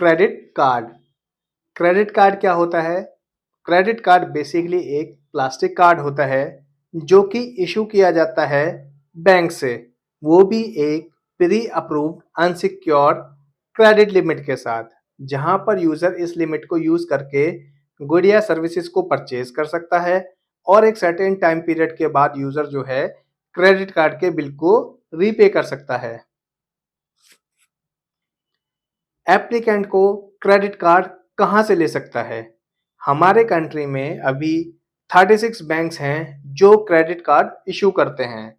Credit card. Credit card क्या होता है? क्रेडिट कार्ड बेसिकली एक प्लास्टिक कार्ड होता है जो कि इशू किया जाता है बैंक से, वो भी एक pre approved unsecured credit limit के साथ, जहां पर यूजर इस लिमिट को यूज करके गुड या सर्विसेज को परचेज कर सकता है और एक सर्टेन टाइम पीरियड के बाद यूजर जो है क्रेडिट कार्ड के बिल को रीपे कर सकता है। एप्लीकेंट को क्रेडिट कार्ड कहां से ले सकता है? हमारे कंट्री में अभी 36 बैंक्स हैं जो क्रेडिट कार्ड इशू करते हैं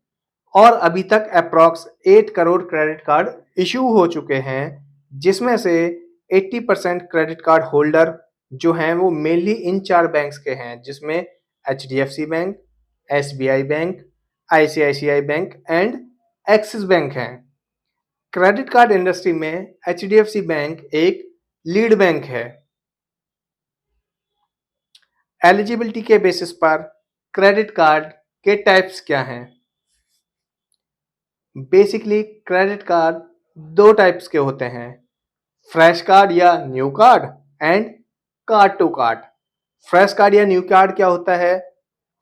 और अभी तक approx 8 crore credit card issue हो चुके हैं, जिसमें से 80% क्रेडिट कार्ड होल्डर जो हैं वो मेनली इन 4 बैंक्स के हैं, जिसमें HDFC bank, SBI bank, ICICI bank and Axis bank हैं। क्रेडिट कार्ड इंडस्ट्री में एचडीएफसी बैंक एक लीड बैंक है। एलिजिबिलिटी के बेसिस पर क्रेडिट कार्ड के टाइप्स क्या हैं? बेसिकली क्रेडिट कार्ड दो टाइप्स के होते हैं, फ्रेश कार्ड या new card and card to card. Fresh card या न्यू कार्ड क्या होता है?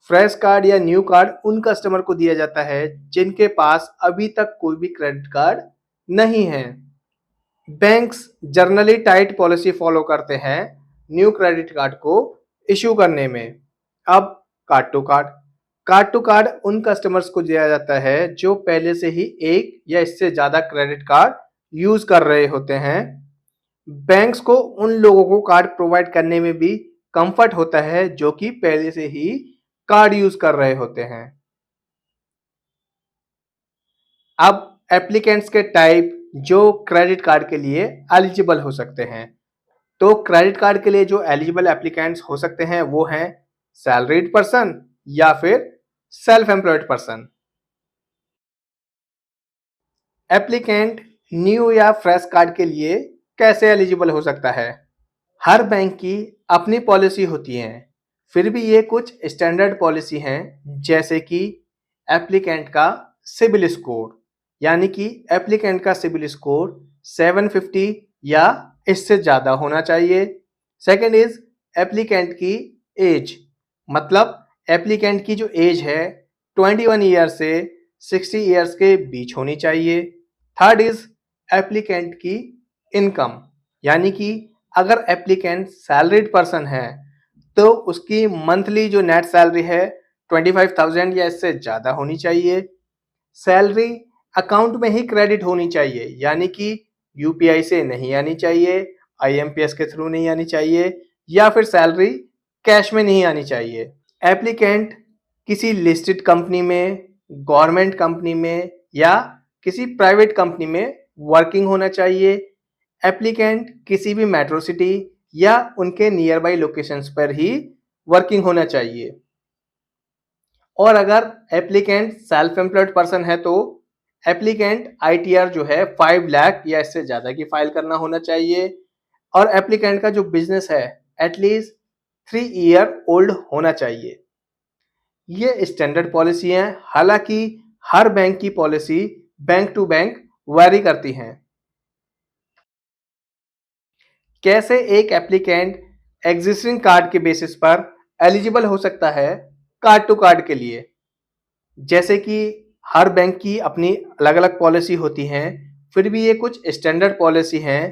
फ्रेश कार्ड या न्यू कार्ड उन कस्टमर को दिया जाता है जिनके पास अभी तक कोई भी क्रेडिट कार्ड नहीं है। Banks generally tight policy follow करते हैं न्यू क्रेडिट कार्ड को इशू करने में। अब कार्ड टू कार्ड उन कस्टमर्स को दिया जाता है जो पहले से ही एक या इससे ज्यादा क्रेडिट कार्ड यूज कर रहे होते हैं। बैंक्स को उन लोगों को कार्ड प्रोवाइड करने में भी कंफर्ट होता है जो कि पहले से ही कार्ड यूज कर रहे होते हैं। अब एप्लीकेंट्स के टाइप जो क्रेडिट कार्ड के लिए एलिजिबल हो सकते हैं, तो क्रेडिट कार्ड के लिए जो एलिजिबल एप्लीकेंट्स हो सकते हैं वो हैं सैलरीड पर्सन या फिर self employed person. Applicant new या फ्रेश कार्ड के लिए कैसे एलिजिबल हो सकता है? हर बैंक की अपनी पॉलिसी होती है, फिर भी ये कुछ स्टैंडर्ड पॉलिसी हैं, जैसे कि एप्लीकेंट का सिबिल स्कोर, यानी कि एप्लीकेंट का सिबिल स्कोर 750 या इससे ज्यादा होना चाहिए। सेकंड इज एप्लीकेंट की एज, मतलब एप्लीकेंट की जो एज है 21 ईयर से 60 ईयर्स के बीच होनी चाहिए। थर्ड इज एप्लीकेंट की इनकम, यानी कि अगर एप्लीकेंट सैलरीड पर्सन है तो उसकी मंथली जो नेट सैलरी है 25,000 या इससे ज्यादा होनी चाहिए। सैलरी अकाउंट में ही क्रेडिट होनी चाहिए, यानी कि यूपीआई से नहीं आनी चाहिए, आईएमपीएस के थ्रू नहीं आनी चाहिए या फिर सैलरी कैश में नहीं आनी चाहिए। एप्लीकेंट किसी लिस्टेड कंपनी में, गवर्नमेंट कंपनी में या किसी प्राइवेट कंपनी में वर्किंग होना चाहिए। एप्लीकेंट किसी भी मेट्रो सिटी या उनके नियर बाई लोकेशंस पर ही वर्किंग होना चाहिए। और अगर एप्लीकेंट सेल्फ एम्प्लॉयड पर्सन है तो एप्लीकेंट आईटीआर जो है 5 लाख या इससे ज्यादा की फाइल करना होना चाहिए और एप्लीकेंट का जो बिजनेस है एटलीस्ट 3 ईयर ओल्ड होना चाहिए। ये स्टैंडर्ड पॉलिसी है, हालांकि हर बैंक की policy bank to bank vary करती हैं। कैसे एक एप्लीकेंट एग्जिस्टिंग कार्ड के बेसिस पर एलिजिबल हो सकता है कार्ड टू कार्ड के लिए? जैसे कि हर बैंक की अपनी अलग अलग पॉलिसी होती हैं, फिर भी ये कुछ स्टैंडर्ड पॉलिसी हैं।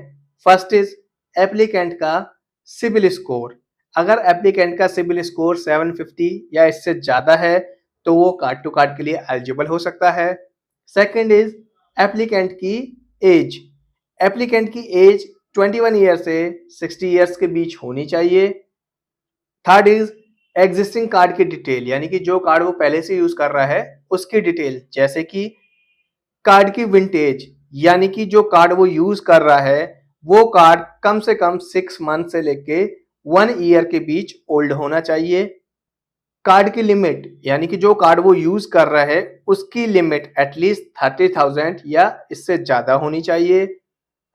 फर्स्ट इज एप्लीकेंट का सिबिल स्कोर। अगर एप्लीकेंट का सिबिल स्कोर 750 या इससे ज्यादा है तो वो कार्ड टू कार्ड के लिए एलिजिबल हो सकता है। सेकंड इज एप्लीकेंट की एज। एप्लीकेंट की एज 21 ईयर से 60 ईयर्स के बीच होनी चाहिए। थर्ड इज एग्जिस्टिंग कार्ड की डिटेल, यानी कि जो कार्ड वो पहले से यूज कर रहा है उसकी डिटेल, जैसे कि कार्ड की विंटेज, यानी कि जो कार्ड वो यूज कर रहा है वो कार्ड कम से कम 6 मंथ से लेके 1 ईयर के बीच ओल्ड होना चाहिए। कार्ड की लिमिट, यानी कि जो कार्ड वो यूज कर रहा है उसकी लिमिट एटलीस्ट 30,000 या इससे ज्यादा होनी चाहिए।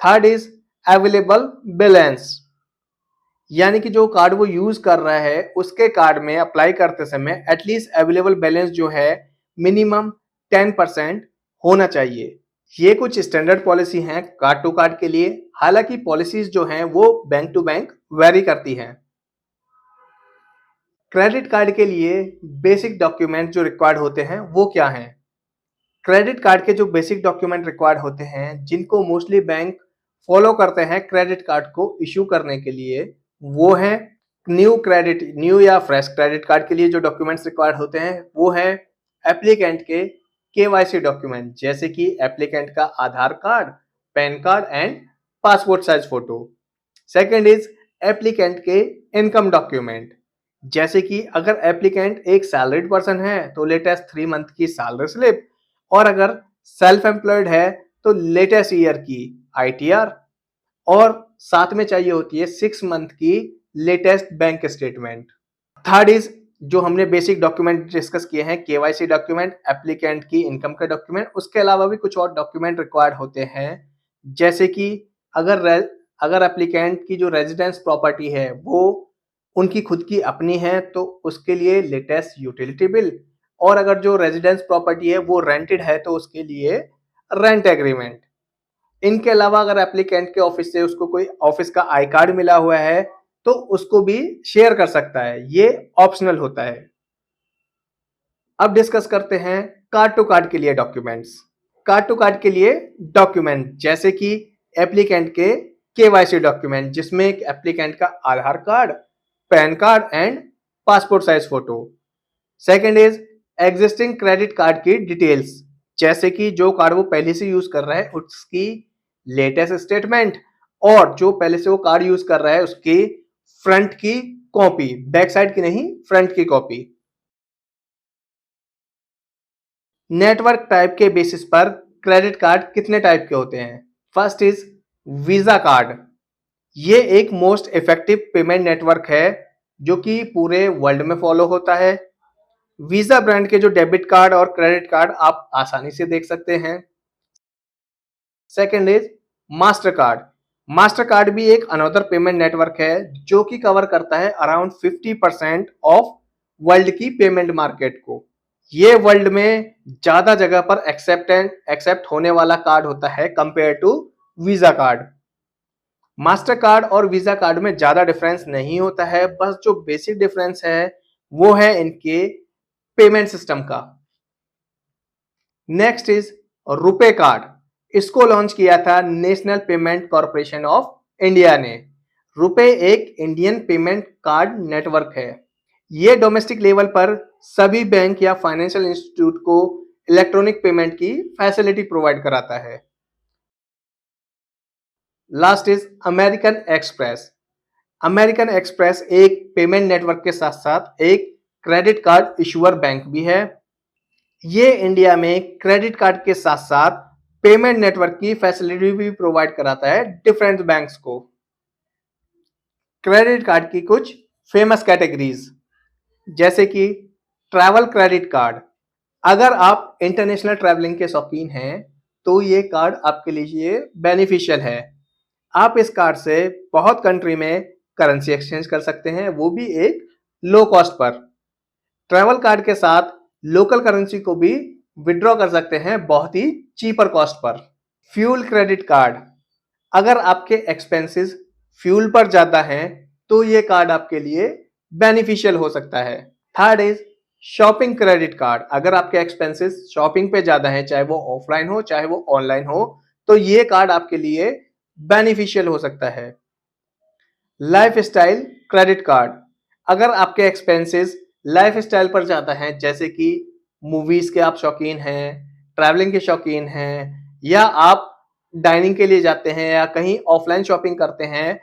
थर्ड इज अवेलेबल बैलेंस, यानी कि जो कार्ड वो यूज कर रहा है उसके कार्ड में अप्लाई करते समय एटलीस्ट अवेलेबल बैलेंस जो है मिनिमम 10% होना चाहिए। ये कुछ स्टैंडर्ड पॉलिसी हैं कार्ड टू कार्ड के लिए। हालांकि पॉलिसीज जो हैं वो बैंक टू बैंक वेरी करती हैं। क्रेडिट कार्ड के लिए बेसिक डॉक्यूमेंट जो रिक्वायर्ड होते हैं वो क्या हैं? क्रेडिट कार्ड के जो बेसिक डॉक्यूमेंट रिक्वायर्ड होते हैं, जिनको मोस्टली बैंक फॉलो करते हैं क्रेडिट कार्ड को इशू करने के लिए, वो है न्यू या फ्रेश क्रेडिट कार्ड के लिए जो डॉक्यूमेंट्स रिक्वायर्ड होते हैं वो है एप्लीकेंट के केवाईसी डॉक्यूमेंट, जैसे कि एप्लीकेंट का Aadhaar card, PAN card and passport size photo. Second is applicant के इनकम डॉक्यूमेंट, जैसे कि अगर एप्लीकेंट एक सैलरीड पर्सन है तो लेटेस्ट 3 मंथ की सैलरी स्लिप, और अगर सेल्फ एम्प्लॉयड है तो लेटेस्ट ईयर की आईटीआर, और साथ में चाहिए होती है 6 मंथ की latest bank statement. Third is जो हमने बेसिक डॉक्यूमेंट डिस्कस किए हैं, केवाईसी डॉक्यूमेंट, एप्लीकेंट की इनकम का डॉक्यूमेंट, उसके अलावा भी कुछ और डॉक्यूमेंट रिक्वायर्ड होते हैं, जैसे कि अगर एप्लीकेंट की जो रेजिडेंस प्रॉपर्टी है वो उनकी खुद की अपनी है तो उसके लिए लेटेस्ट यूटिलिटी बिल, और अगर जो रेजिडेंस प्रॉपर्टी है वो रेंटेड है तो उसके लिए रेंट एग्रीमेंट। इनके अलावा अगर एप्लीकेंट के ऑफिस से उसको कोई ऑफिस का आई कार्ड मिला हुआ है तो उसको भी शेयर कर सकता है, ये ऑप्शनल होता है। अब डिस्कस करते हैं कार्ड टू कार्ड के लिए डॉक्यूमेंट्स। कार्ड टू कार्ड के लिए डॉक्यूमेंट जैसे कि एप्लीकेंट के केवाईसी डॉक्यूमेंट, जिसमें एक एप्लीकेंट का Aadhaar card, PAN card and passport size photo. Second is existing credit card की डिटेल्स, जैसे कि जो कार्ड वो पहले से यूज कर रहा है उसकी लेटेस्ट स्टेटमेंट, और जो पहले से वो कार्ड यूज कर रहा है उसकी फ्रंट की कॉपी, बैक साइड की नहीं, फ्रंट की कॉपी। नेटवर्क टाइप के बेसिस पर क्रेडिट कार्ड कितने टाइप के होते हैं? First is visa card. ये एक मोस्ट इफेक्टिव पेमेंट नेटवर्क है जो कि पूरे वर्ल्ड में फॉलो होता है। वीजा ब्रांड के जो डेबिट कार्ड और क्रेडिट कार्ड आप आसानी से देख सकते हैं। Second is master card. Master card भी एक अनदर पेमेंट नेटवर्क है जो कि कवर करता है अराउंड 50% ऑफ वर्ल्ड की पेमेंट मार्केट को। ये वर्ल्ड में ज्यादा जगह पर एक्सेप्ट होने वाला कार्ड होता है compare to Visa card. Master card और वीजा कार्ड में ज्यादा डिफरेंस नहीं होता है, बस जो बेसिक डिफरेंस है वो है इनके पेमेंट सिस्टम का। Next is RuPay card. इसको लॉन्च किया था national payment corporation of India ने। रुपे एक इंडियन पेमेंट कार्ड नेटवर्क है। ये डोमेस्टिक लेवल पर सभी बैंक या फाइनेंशियल इंस्टीट्यूट को इलेक्ट्रॉनिक पेमेंट की फैसिलिटी प्रोवाइड कराता है। Last is American express. American express एक पेमेंट नेटवर्क के साथ साथ एक क्रेडिट कार्ड इशुअर बैंक भी है। ये इंडिया में क्रेडिट कार्ड के साथ साथ पेमेंट नेटवर्क की फैसिलिटी भी प्रोवाइड कराता है डिफरेंट बैंक्स को। क्रेडिट कार्ड की कुछ फेमस कैटेगरीज, जैसे कि ट्रैवल क्रेडिट कार्ड। अगर आप इंटरनेशनल ट्रैवलिंग के शौकीन हैं तो ये कार्ड आपके लिए बेनिफिशियल है। आप इस कार्ड से बहुत कंट्री में करेंसी एक्सचेंज कर सकते हैं, वो भी एक low cost per. Travel card के साथ लोकल करेंसी को भी विड्रॉ कर सकते हैं बहुत ही चीपर कॉस्ट पर। Fuel credit card. अगर आपके एक्सपेंसेस फ्यूल पर ज्यादा हैं तो ये कार्ड आपके लिए बेनिफिशियल हो सकता है। Third is shopping credit card. अगर आपके एक्सपेंसेस शॉपिंग पे ज्यादा है, चाहे वो ऑफलाइन हो चाहे वो ऑनलाइन हो, तो ये कार्ड आपके लिए बेनिफिशियल हो सकता है। Life style credit card. अगर आपके एक्सपेंसेस लाइफ स्टाइल पर ज्यादा हैं, जैसे कि मूवीज के आप शौकीन हैं, ट्रैवलिंग के शौकीन हैं, या आप डाइनिंग के लिए जाते हैं या कहीं ऑफलाइन शॉपिंग करते हैं,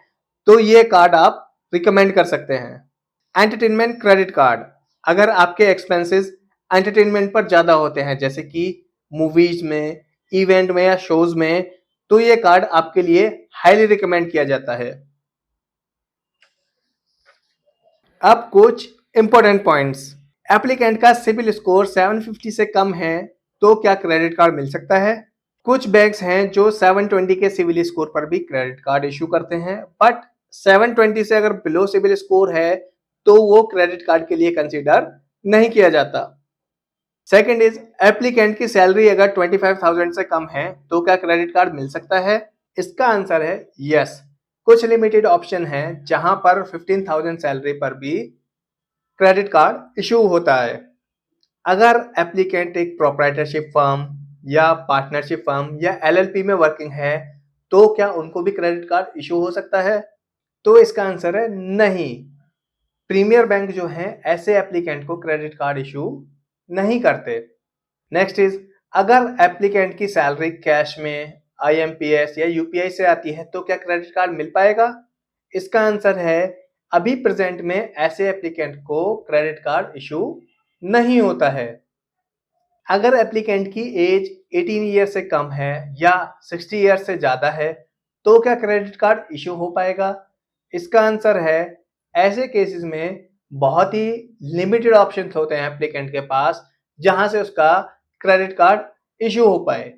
तो ये कार्ड आप रिकमेंड कर सकते हैं। Entertainment credit card. अगर आपके एक्सपेंसेस एंटरटेनमेंट पर ज्यादा होते हैं, जैसे कि मूवीज में, इवेंट में या शोज में, तो ये कार्ड आपके लिए हाईली रिकमेंड किया जाता है। अब कुछ इंपॉर्टेंट पॉइंट्स। एप्लीकेंट का सिबिल स्कोर 750 से कम है तो क्या क्रेडिट कार्ड मिल सकता है? कुछ बैंक्स हैं जो 720 के सिविल स्कोर पर भी क्रेडिट कार्ड इशू करते हैं, बट 720 से अगर बिलो सिविल स्कोर है तो वो क्रेडिट कार्ड के लिए कंसीडर नहीं किया जाता। सेकंड इज एप्लीकेंट की सैलरी अगर 25,000 से कम है तो क्या क्रेडिट कार्ड मिल सकता है? इसका आंसर है यस। कुछ लिमिटेड ऑप्शन हैं जहां पर 15,000 सैलरी पर भी क्रेडिट कार्ड इशू होता है। अगर एप्लीकेंट एक प्रोप्राइटरशिप फर्म या पार्टनरशिप फर्म या एलएलपी में वर्किंग है तो क्या उनको भी क्रेडिट कार्ड इशू हो सकता है? तो इसका आंसर है नहीं। प्रीमियर बैंक जो है ऐसे एप्लीकेंट को क्रेडिट कार्ड इशू नहीं करते। नेक्स्ट इज अगर एप्लीकेंट की सैलरी कैश में, आईएमपीएस या यूपीआई से आती है तो क्या क्रेडिट कार्ड मिल पाएगा? इसका आंसर है अभी प्रेजेंट में ऐसे एप्लीकेंट को क्रेडिट कार्ड इशू नहीं होता है। अगर एप्लीकेंट की एज 18 ईयर से कम है या 60 ईयर से ज्यादा है तो क्या क्रेडिट कार्ड इशू हो पाएगा? इसका आंसर है ऐसे केसेस में बहुत ही लिमिटेड ऑप्शंस होते हैं एप्लीकेंट के पास जहां से उसका क्रेडिट कार्ड इशू हो पाए।